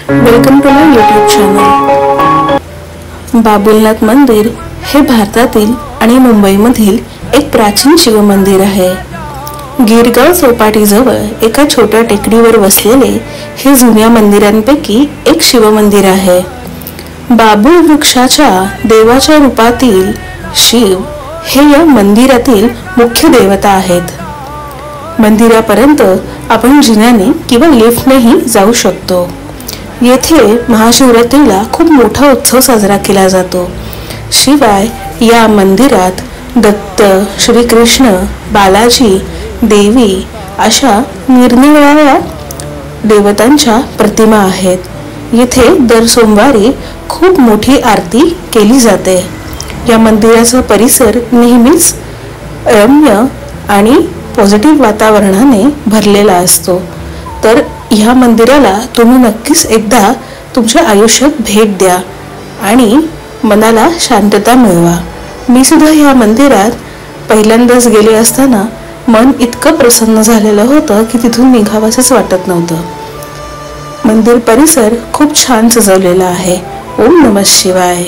Welcome to my YouTube channel. Babulnath मंदिर हे भारतातील आणि मुंबईमधील एक प्राचीन शिव मंदिर आहे। गिरगाव चौपाटीजवळ एका छोट्या टेकडीवर वसलेले हे जुन्या मंदिरांपैकी एक शिव मंदिर आहे। बाबुल वृक्षाच्या देवाच्या रूपातील शिव हे या मंदिरातील मुख्य देवता आहेत। मंदिरापर्यंत आपण जिन्याने किंवा लिफ्टनेही जाऊ शकतो। येथे महाशिवरात्रीला खूप मोठा उत्सव साजरा केला जातो। शिवाय या मंदिरात दत्त, श्रीकृष्ण, बालाजी, देवी अशा निरनिराळ्या देवतांच्या प्रतिमा आहेत। येथे दर सोमवारी खूप मोठी आरती केली जाते। या मंदिराचा परिसर नेहमीच रम्य आणि पॉझिटिव्ह वातावरणाने भरलेला असतो। तर ह्या मंदिराला तुम्ही नक्कीच एकदा तुमच्या आयुष्यात भेट द्या आणि मनाला शांतता मिळवा। मी सुद्धा ह्या मंदिरात पहिल्यांदाच गेले असताना मन इतकं प्रसन्न झालेलं होतं की तिथून निघावंसंच वाटत नव्हतं। मंदिर परिसर खूप छान सजवलेला आहे। ओम नमः शिवाय।